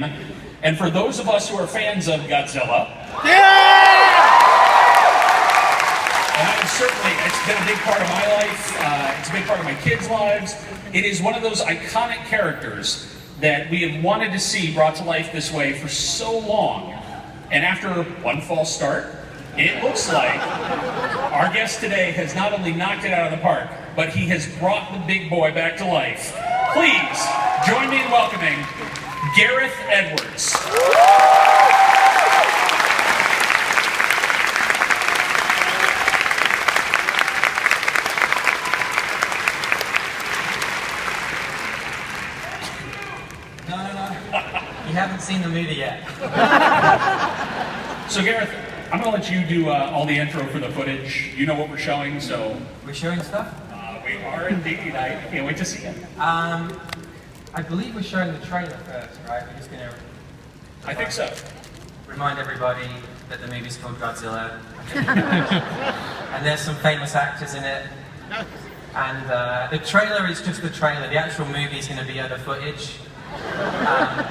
him. And for those of us who are fans of Godzilla, and certainly, it's been a big part of my life, it's a big part of my kids' lives. It is one of those iconic characters that we have wanted to see brought to life this way for so long. And after one false start, it looks like our guest today has not only knocked it out of the park, but he has brought the big boy back to life. Please join me in welcoming Gareth Edwards. You haven't seen the movie yet. So Gareth, I'm going to let you do all the intro for the footage. You know what we're showing, so... We're showing stuff? We are indeed. I can't wait to see it. I believe we're showing the trailer first, right? We're just going to... I think so. Remind everybody that the movie's called Godzilla. And there's some famous actors in it. And the trailer is just the trailer. The actual movie is going to be other footage.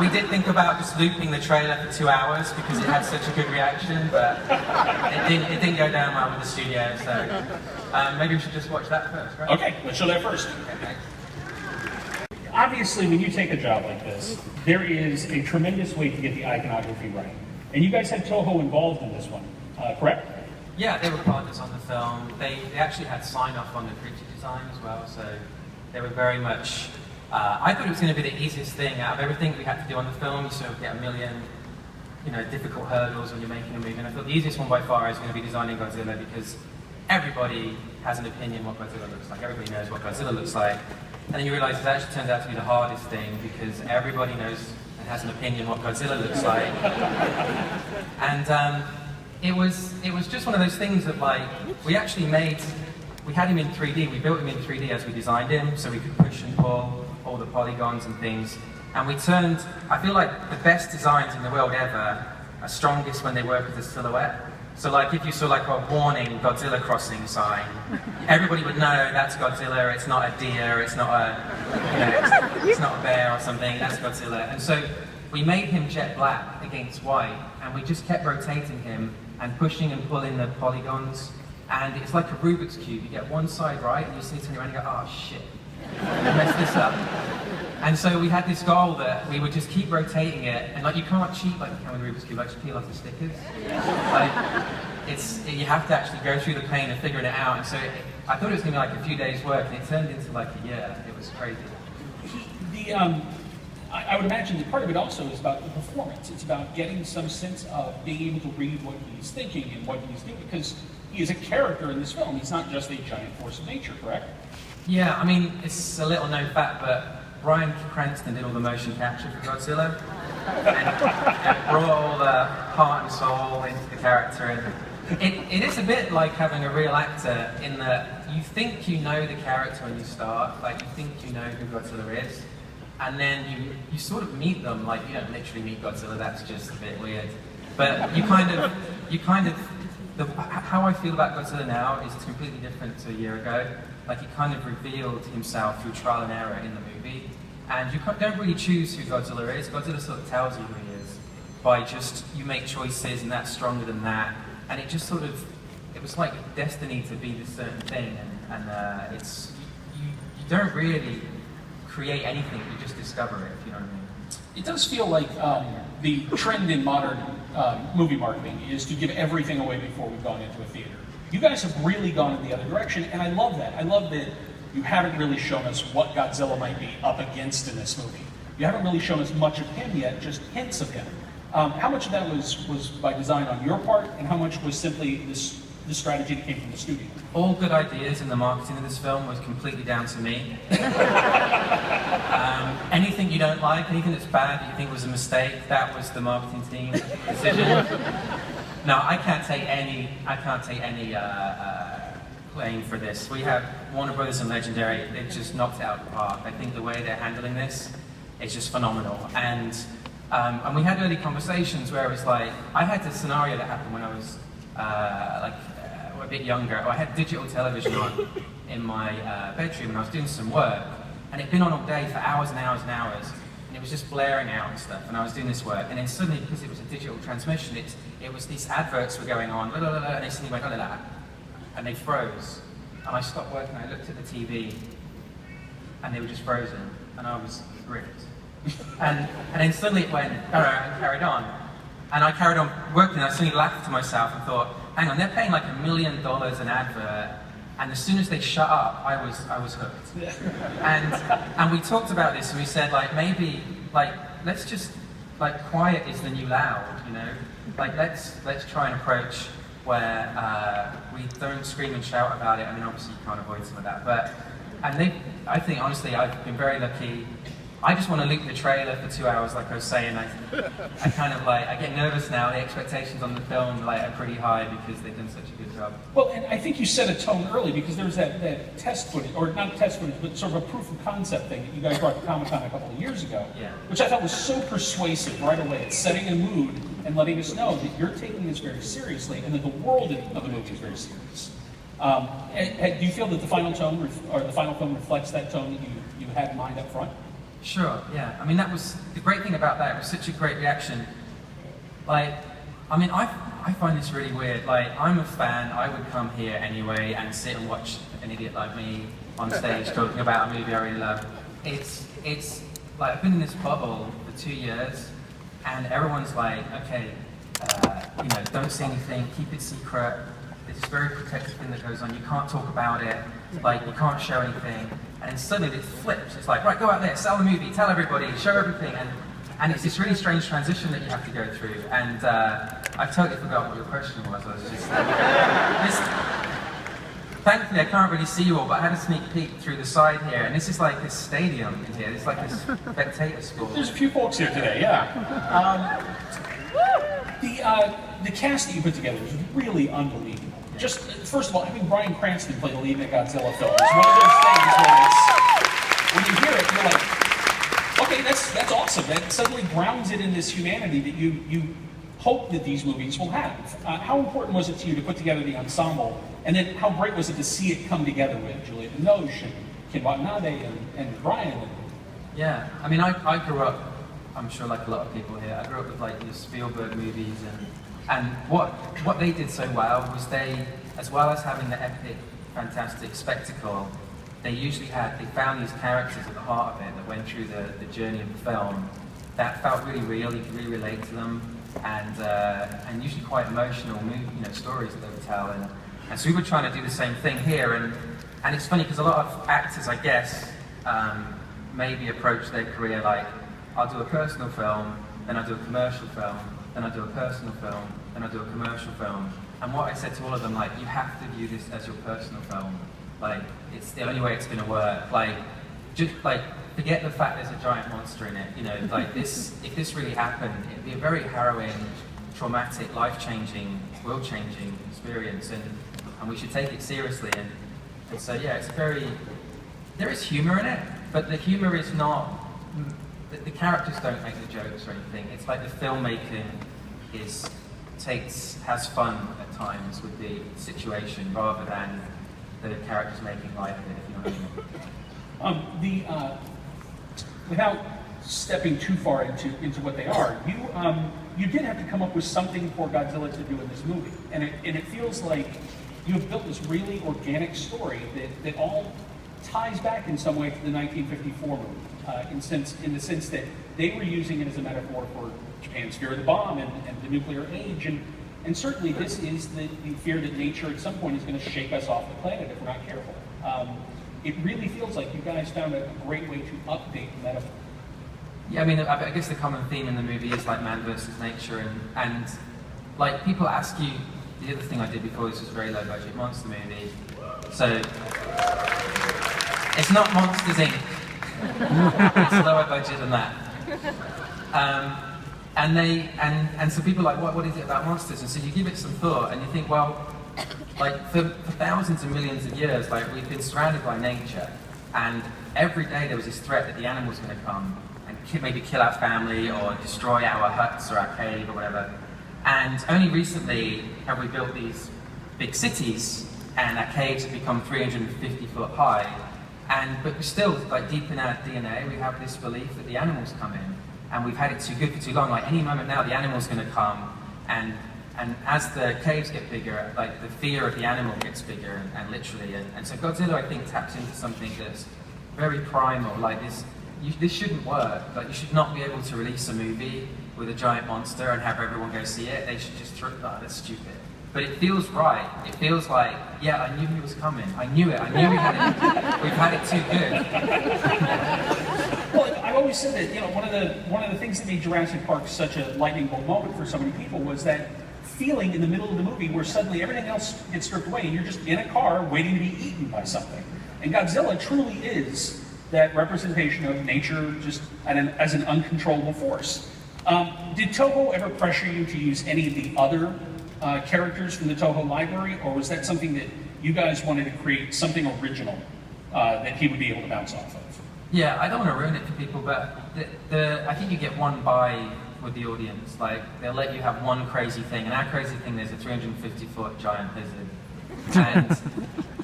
We did think about just looping the trailer for 2 hours because it had such a good reaction, but it didn't go down well with the studio, so maybe we should just watch that first, right? Okay, let's show that first. Okay. Obviously, when you take a job like this, there is a tremendous way to get the iconography right. And you guys had Toho involved in this one, correct? Yeah, they were partners on the film. They actually had sign-off on the creature design as well, so they were very much... I thought it was going to be the easiest thing out of everything we had to do on the film. You sort of get a million, difficult hurdles when you're making a movie. And I thought the easiest one by far is going to be designing Godzilla because everybody has an opinion what Godzilla looks like. Everybody knows what Godzilla looks like. And then you realise it actually turns out to be the hardest thing because everybody knows and has an opinion what Godzilla looks like. And it was just one of those things that we had him in 3D. We built him in 3D as we designed him, so we could push and pull all the polygons and things. And I feel like the best designs in the world ever are strongest when they work as a silhouette. So if you saw a warning Godzilla crossing sign, everybody would know that's Godzilla, it's not a deer, it's not it's not a bear or something, that's Godzilla. And so we made him jet black against white, and we just kept rotating him and pushing and pulling the polygons. And it's like a Rubik's Cube. You get one side right, and you see it turn around and go, oh shit, I messed this up. And so we had this goal that we would just keep rotating it, and you can't cheat like you can with Rubik's Cube, just peel off the stickers. You have to actually go through the pain of figuring it out. And so I thought it was going to be a few days' work, and it turned into a year. It was crazy. I would imagine that part of it also is about the performance. It's about getting some sense of being able to read what he's thinking and what he's doing, because he is a character in this film. He's not just a giant force of nature, correct? Yeah, I mean, it's a little known fact, but Bryan Cranston did all the motion capture for Godzilla, and brought all the heart and soul into the character. And it is a bit like having a real actor in that you think you know the character when you start, you think you know who Godzilla is, and then you sort of meet them, you don't literally meet Godzilla, that's just a bit weird. But you kind of how I feel about Godzilla now is completely different to a year ago. He kind of revealed himself through trial and error in the movie. And you don't really choose who Godzilla is. Godzilla sort of tells you who he is by you make choices and that's stronger than that. And it just it was like destiny to be this certain thing. And you don't really create anything, you just discover it, if you know what I mean. It does feel like the trend in modern movie marketing is to give everything away before we've gone into a theater. You guys have really gone in the other direction, and I love that. I love that you haven't really shown us what Godzilla might be up against in this movie. You haven't really shown us much of him yet, just hints of him. How much of that was by design on your part, and how much was simply this strategy that came from the studio? All good ideas in the marketing of this film was completely down to me. Anything you don't like, anything that's bad that you think was a mistake, that was the marketing team decision. No, I can't take any blame for this. We have Warner Brothers and Legendary, they've just knocked it out of the park. I think the way they're handling this is just phenomenal. And we had early conversations where it was I had this scenario that happened when I was a bit younger. I had digital television on in my bedroom and I was doing some work, and it'd been on all day for hours and hours and hours. and it was just blaring out and stuff, and I was doing this work, and then suddenly, because it was a digital transmission, it was these adverts were going on, blah, blah, blah, and they suddenly went, blah, blah, blah, and they froze. And I stopped working, I looked at the TV, and they were just frozen, and I was gripped. And then suddenly it went, and carried on. And I carried on working, and I suddenly laughed to myself and thought, hang on, they're paying like $1 million an advert, and as soon as they shut up, I was hooked. And we talked about this, and we said, like, maybe, like, let's just, like, quiet is the new loud, you know? Like, let's try and approach where we don't scream and shout about it. I mean, obviously you can't avoid some of that, but, I think, honestly, I've been very lucky. I just want to loop the trailer for 2 hours, like I was saying. I kind of like, I get nervous now. The expectations on the film like are pretty high because they've done such a good job. Well, and I think you set a tone early because there was that test footage, or not test footage, but sort of a proof of concept thing that you guys brought to Comic-Con a couple of years ago, yeah. Which I thought was so persuasive right away. It's setting a mood and letting us know that you're taking this very seriously and that the world of the movie is very serious. Do you feel that the final tone, or the final film reflects that tone that you had in mind up front? Sure, yeah. I mean, that was the great thing about that. It was such a great reaction. Like, I mean, I find this really weird. Like, I'm a fan. I would come here anyway and sit and watch an idiot like me on stage talking about a movie I really love. It's like I've been in this bubble for 2 years, and everyone's like, okay, you know, don't say anything, keep it secret. There's this very protective thing that goes on. You can't talk about it. Like, you can't show anything. And then suddenly it flips. It's like, right, go out there, sell the movie, tell everybody, show everything. And it's this really strange transition that you have to go through. And I've totally forgotten what your question was. I was just... thankfully, I can't really see you all, but I had a sneak peek through the side here. And this is like this stadium in here. It's like this spectator sport. There's a few folks here today, yeah. The cast that you put together is really unbelievable. Just, first of all, having Bryan Cranston play the lead in a Godzilla film is one of those things where it's, when you hear it, you're like, okay, that's awesome. That suddenly grounds it in this humanity that you hope that these movies will have. How important was it to you to put together the ensemble? And then how great was it to see it come together with Juliette Binoche and Ken Watanabe and Bryan? Yeah, I mean, I grew up, I'm sure like a lot of people here, I grew up with like the Spielberg movies, and what they did so well was they, as well as having the epic, fantastic spectacle, they found these characters at the heart of it that went through the journey of the film that felt really real. You could really relate to them, and usually quite emotional, stories that they would tell. And so we were trying to do the same thing here, and it's funny because a lot of actors, I guess, maybe approach their career like, I'll do a personal film, then I'll do a commercial film, then I'll do a personal film, then I'll do a commercial film. And what I said to all of them, like, you have to view this as your personal film. Like, it's the only way it's going to work. Like, just like, forget the fact there's a giant monster in it. You know, like this, if this really happened, it'd be a very harrowing, traumatic, life-changing, world-changing experience, and we should take it seriously. And so, yeah, there is humor in it, but the humor is not, the characters don't make the jokes or anything. It's like the filmmaking has fun at times with the situation rather than the characters making light of it, if you know what I mean. Without stepping too far into what they are, you did have to come up with something for Godzilla to do in this movie, and it feels like you have built this really organic story that all ties back in some way to the 1954 movie, in the sense that they were using it as a metaphor for Japan's fear of the bomb and the nuclear age, and certainly this is the fear that nature at some point is going to shake us off the planet if we're not careful. It really feels like you guys found a great way to update the metaphor. Yeah, I mean, I guess the common theme in the movie is like man versus nature, and like people ask you, the other thing I did before, this was a very low budget monster movie, so it's not Monsters Inc. It's lower budget than that. And so people are like, what is it about monsters? And so you give it some thought, and you think, well, like for thousands and millions of years, like we've been surrounded by nature, and every day there was this threat that the animals were going to come and maybe kill our family or destroy our huts or our cave or whatever. And only recently have we built these big cities, and our caves have become 350 foot high. But still, like deep in our DNA, we have this belief that the animals come in and we've had it too good for too long. Like any moment now, the animal's going to come, and as the caves get bigger, like the fear of the animal gets bigger, and literally, and so Godzilla, I think, taps into something that's very primal. Like this shouldn't work. Like you should not be able to release a movie with a giant monster and have everyone go see it. They should just throw, oh, that's stupid. But it feels right. It feels like, yeah, I knew he was coming. I knew it. I knew we've had it too good. Well, I've always said that, you know, one of the things that made Jurassic Park such a lightning bolt moment for so many people was that feeling in the middle of the movie where suddenly everything else gets stripped away and you're just in a car waiting to be eaten by something. And Godzilla truly is that representation of nature just as an uncontrollable force. Did Toho ever pressure you to use any of the other characters from the Toho library, or was that something that you guys wanted to create something original that he would be able to bounce off of? Yeah, I don't want to ruin it for people, but I think you get one buy with the audience. Like, they'll let you have one crazy thing, and our crazy thing is a 350-foot giant lizard.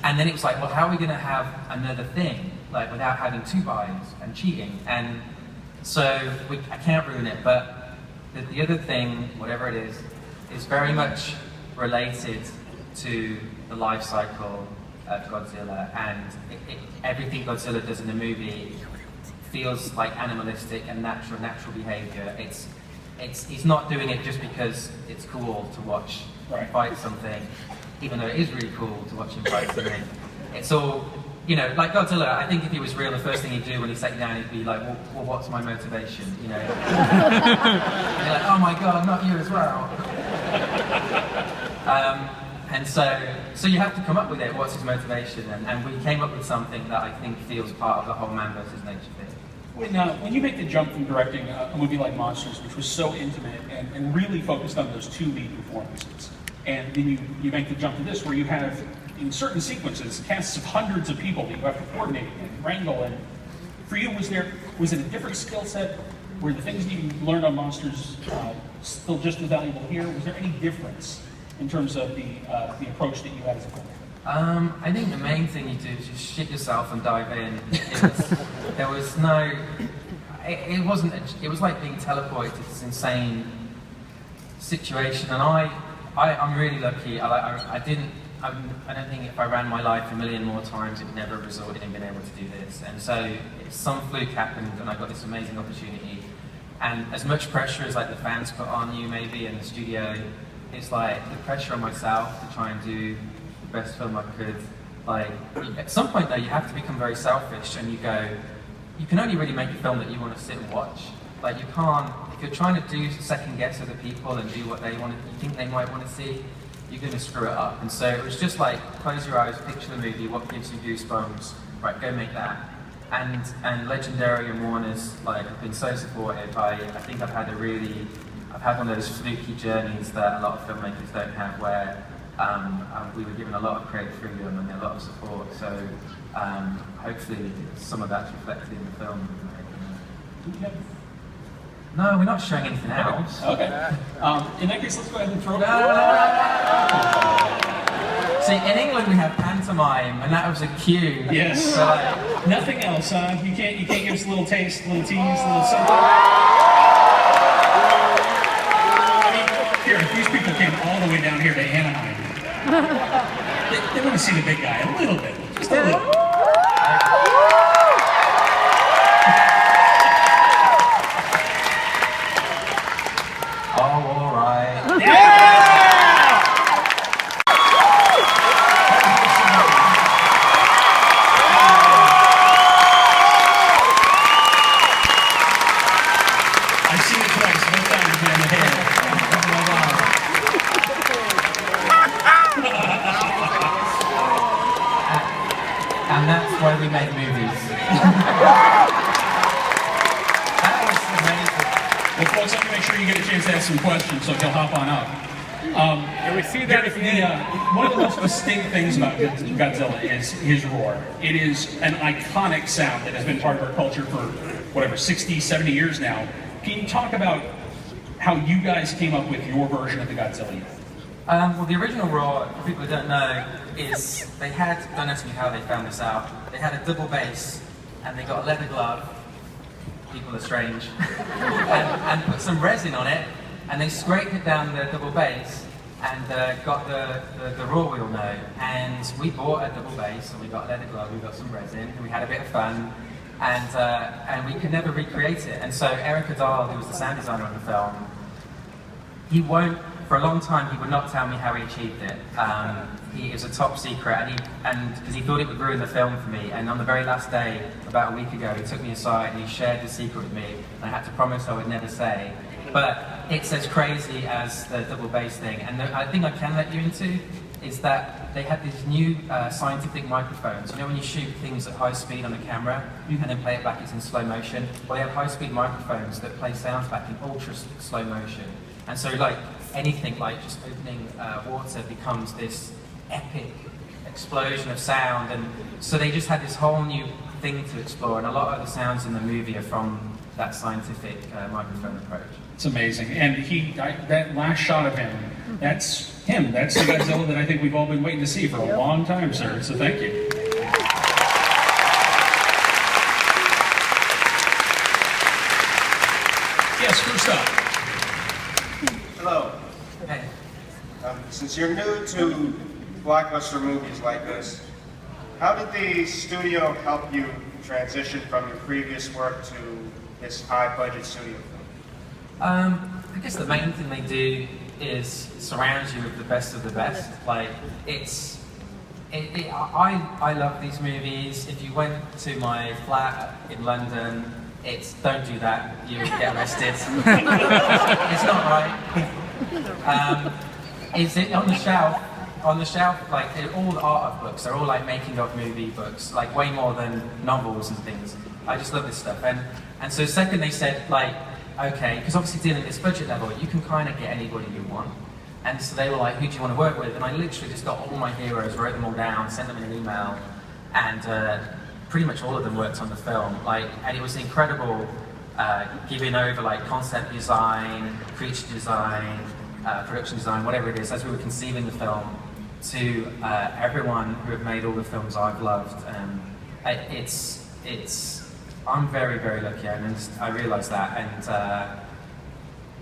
And then it was like, well, how are we going to have another thing, like, without having two buys and cheating? And so I can't ruin it, but the other thing, whatever it is very much related to the life cycle of Godzilla, and everything Godzilla does in the movie feels like animalistic and natural behavior. He's not doing it just because it's cool to watch him fight something, even though it is really cool to watch him fight something. It's all, you know, like Godzilla, I think if he was real, the first thing he'd do when he sat down, he'd be like, well what's my motivation, you know? And you're like, oh my god, not you as well. And so you have to come up with it, what's his motivation, and we came up with something that I think feels part of the whole man versus nature thing. When you make the jump from directing a movie like Monsters, which was so intimate and really focused on those two lead performances, and then you make the jump to this where you have, in certain sequences, casts of hundreds of people that you have to coordinate and wrangle, and for you, was it a different skill set? Were the things that you learned on Monsters still just as valuable here? Was there any difference in terms of the approach that you had as a filmmaker? I think the main thing you do is just shit yourself and dive in. There was no, it wasn't, it was like being teleported to this insane situation, and I'm really lucky. I don't think if I ran my life a million more times, it would never have resulted in being able to do this. And so some fluke happened, and I got this amazing opportunity. And as much pressure as like the fans put on you, maybe in the studio, it's like the pressure on myself to try and do the best film I could. Like at some point though, you have to become very selfish, and you can only really make a film that you want to sit and watch. Like you can't, if you're trying to do second guess other people and do what you think they might want to see, you're going to screw it up. And so it was just like, close your eyes, picture the movie, what gives you goosebumps, right, go make that. And Legendary and Warner's like have been so supportive. I think I've had one of those fluky journeys that a lot of filmmakers don't have, where we were given a lot of creative freedom and a lot of support. So hopefully some of that's reflected in the film. No, we're not showing anything else. Okay. In that case, let's go ahead and throw it. No. See, in England we have pantomime, and that was a cue. Yes. So, like, nothing else, huh? You can't give us a little taste, a little tease, a little something. I mean, here, these people came all the way down here to Anaheim. They want to see the big guy a little bit, just a little. And that's why we make movies. That was amazing. Well, folks, I'm going to make sure you get a chance to ask some questions, so he'll hop on up. And we see that one of the most distinct things about Godzilla is his roar. It is an iconic sound that has been part of our culture for, whatever, 60, 70 years now. Can you talk about how you guys came up with your version of the Godzilla? Well, the original roar, for people who don't know, is they had, don't ask me how they found this out, they had a double bass, and they got a leather glove, people are strange, and put some resin on it, and they scraped it down the double bass, and got the raw wheel note. And we bought a double bass, and we got leather glove, we got some resin, and we had a bit of fun, and we could never recreate it. And so Eric Dahl, who was the sound designer on the film, for a long time, he would not tell me how he achieved it. It was a top secret, and because he thought it would ruin the film for me. And on the very last day, about a week ago, he took me aside and he shared the secret with me. And I had to promise I would never say. But it's as crazy as the double bass thing. And the thing I can let you into is that they had these new scientific microphones. You know when you shoot things at high speed on the camera and then play it back, it's in slow motion? Well, they have high-speed microphones that play sounds back in ultra slow motion. And so like anything like just opening water becomes this epic explosion of sound. And so they just had this whole new thing to explore. And a lot of the sounds in the movie are from that scientific microphone approach. It's amazing. And that last shot of him, that's him. That's the Godzilla that I think we've all been waiting to see for a long time, sir. So thank you. Yes, first up. Hello. Hey. Since you're new to blockbuster movies like this, how did the studio help you transition from your previous work to this high-budget studio film? I guess the main thing they do is surround you with the best of the best. Like, I love these movies. If you went to my flat in London, don't do that, you'll get arrested. It's not right. Is it on the shelf? On the shelf, like, all the art of books, they're all like making of movie books, like way more than novels and things. I just love this stuff. And so second they said, like, okay, because obviously dealing at this budget level, you can kind of get anybody you want. And so they were like, who do you want to work with? And I literally just got all my heroes, wrote them all down, sent them in an email, and pretty much all of them worked on the film. And it was incredible giving over like concept design, creature design, production design, whatever it is, as we were conceiving the film, to everyone who have made all the films I've loved. I'm very, very lucky, and I realise that, and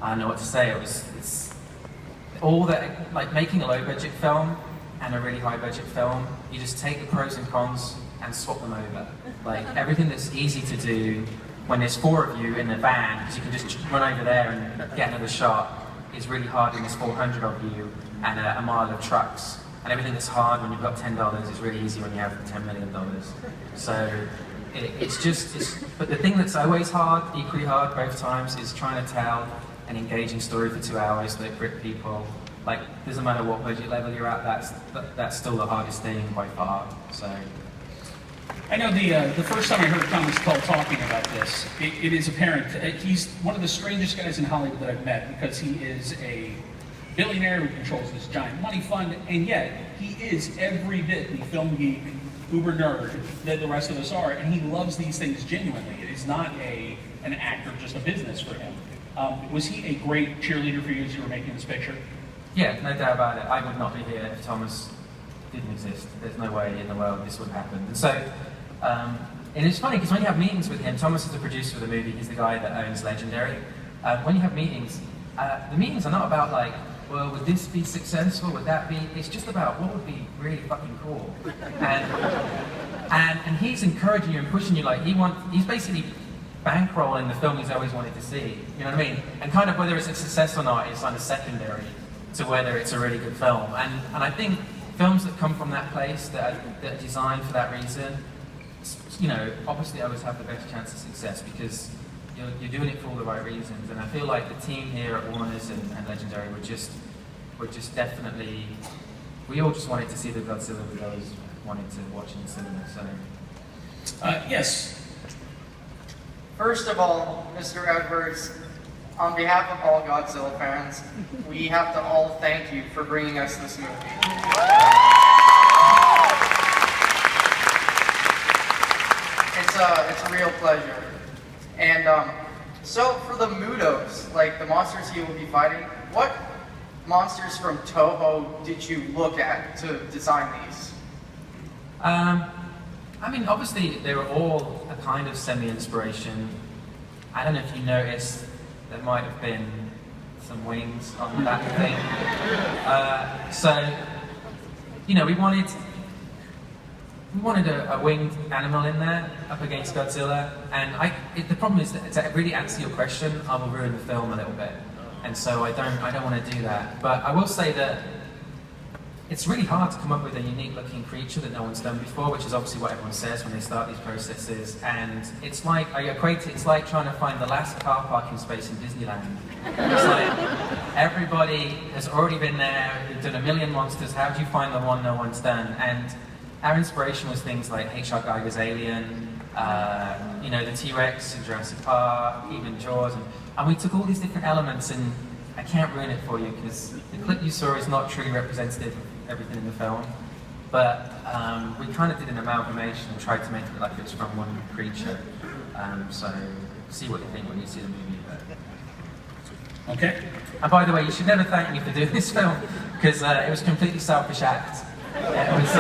I don't know what to say. It's all that, like making a low-budget film and a really high-budget film. You just take the pros and cons and swap them over. Like everything that's easy to do when there's 4 of you in a van, because you can just run over there and get another shot, is really hard when there's 400 of you and a mile of trucks. And everything that's hard when you've got $10 is really easy when you have $10 million. So but the thing that's always hard, equally hard both times, is trying to tell an engaging story for 2 hours that grip people. Like, doesn't matter what budget level you're at, that's still the hardest thing by far. So. I know the first time I heard Thomas Tull talking about this, it is apparent he's one of the strangest guys in Hollywood that I've met, because he is a billionaire who controls this giant money fund, and yet he is every bit the film geek, uber nerd that the rest of us are, and he loves these things genuinely. It is not an act or just a business for him. Was he a great cheerleader for you as you were making this picture? Yeah, no doubt about it. I would not be here if Thomas didn't exist. There's no way in the world this would happen. And so, and it's funny because when you have meetings with him, Thomas is the producer of the movie, he's the guy that owns Legendary. When you have meetings, the meetings are not about like, well, would this be successful, would that be? It's just about what would be really fucking cool. And he's encouraging you and pushing you, like he's basically bankrolling the film he's always wanted to see, you know what I mean? And kind of whether it's a success or not is kind of secondary to whether it's a really good film. And I think films that come from that place, that are designed for that reason, you know, obviously always have the best chance of success because you're doing it for all the right reasons. And I feel like the team here at Warner's and Legendary were just definitely, we all just wanted to see the Godzilla we always wanted to watch in the cinema, so. Yes. First of all, Mr. Edwards, on behalf of all Godzilla fans, we have to all thank you for bringing us this movie. It's a real pleasure. And so for the mutos, like the monsters you will be fighting, what monsters from Toho did you look at to design these? I mean, obviously they were all a kind of semi-inspiration. I don't know if you noticed, there might have been some wings on that thing. So, you know, we wanted a winged animal in there up against Godzilla, and the problem is that to really answer your question, I will ruin the film a little bit, and so I don't want to do that. But I will say that it's really hard to come up with a unique looking creature that no one's done before, which is obviously what everyone says when they start these processes. And it's like, it's like trying to find the last car parking space in Disneyland. It's like, everybody has already been there, they've done a million monsters, how do you find the one no one's done? And our inspiration was things like H.R. Geiger's Alien, you know, the T-Rex in Jurassic Park, even Jaws, and we took all these different elements, and I can't ruin it for you because the clip you saw is not truly representative of everything in the film, but we kind of did an amalgamation and tried to make it like it was from one creature. So see what you think when you see the movie. Okay. And by the way, you should never thank me for doing this film because it was a completely selfish act. It was.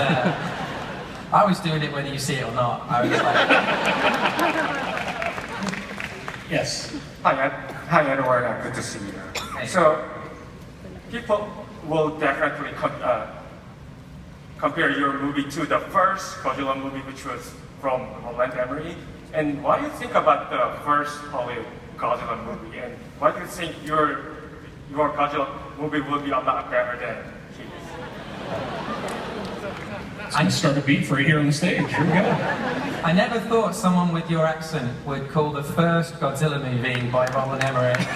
I was doing it whether you see it or not. I was like. Yes. Hi, Edward. Good to see you. Hey. So, people will definitely compare your movie to the first Godzilla movie, which was from Roland Emmerich. And what do you think about the first Hollywood Godzilla movie? And why do you think your Godzilla movie will be a lot better than his? I'm going to start a beat for you here on the stage. Here we go. I never thought someone with your accent would call the first Godzilla movie by Roland Emmerich.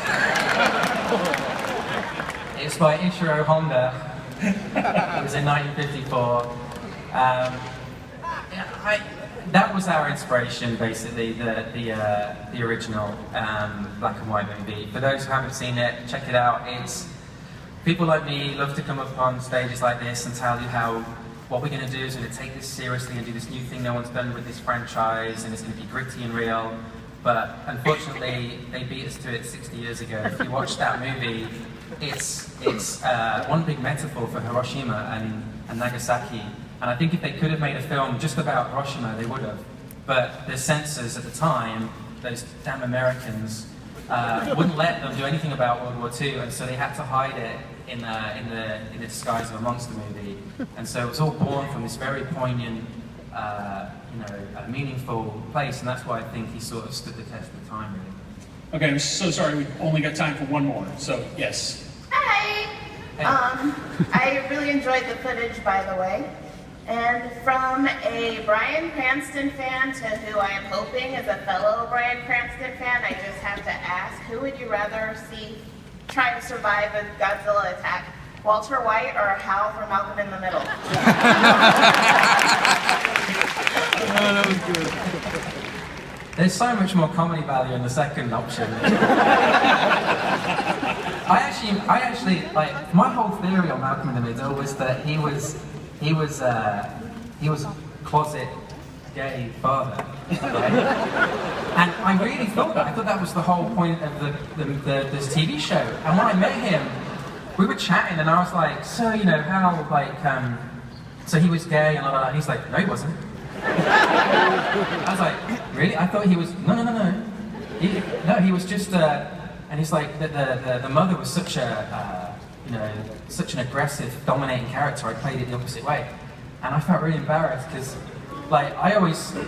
It's by Ichiro Honda. It was in 1954. That was our inspiration, basically, the original black and white movie. For those who haven't seen it, check it out. It's people like me love to come up on stages like this and tell you how what we're going to do is we're going to take this seriously and do this new thing no one's done with this franchise, and it's going to be gritty and real. But unfortunately, they beat us to it 60 years ago. If you watch that movie, it's one big metaphor for Hiroshima and Nagasaki. And I think if they could have made a film just about Hiroshima, they would have. But the censors at the time, those damn Americans, wouldn't let them do anything about World War II, and so they had to hide it in the disguise of a monster movie. And so it was all born from this very poignant, meaningful place, and that's why I think he sort of stood the test of time, really. Okay, I'm so sorry, we've only got time for one more, so yes. Hi! Hey. I really enjoyed the footage, by the way. And from a Bryan Cranston fan to who I am hoping is a fellow Bryan Cranston fan, I just have to ask, who would you rather see try to survive a Godzilla attack? Walter White or Hal from Malcolm in the Middle? That was good. There's so much more comedy value in the second option. I actually, like, my whole theory on Malcolm in the Middle was that he was a closet gay father, right? And I really thought that. I thought that was the whole point of this TV show. And when I met him, we were chatting, and I was like, so, you know, how, like, so he was gay, and blah, blah, blah. And he's like, no, he wasn't. I was like, really? I thought he was, no. He was just, and he's like, the mother was such such an aggressive, dominating character, I played it the opposite way. And I felt really embarrassed, because, like,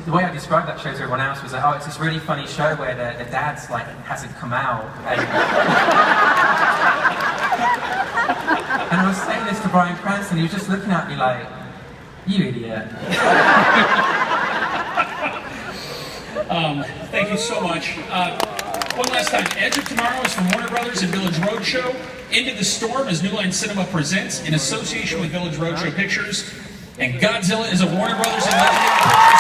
the way I described that show to everyone else was like, oh, it's this really funny show where the dad's, like, hasn't come out. And I was saying this to Bryan Cranston, he was just looking at me like, you idiot. Thank you so much. One last time, Edge of Tomorrow is from Warner Brothers and Village Roadshow. Into the Storm is New Line Cinema Presents in association with Village Roadshow Pictures. And Godzilla is a Warner Brothers and Legendary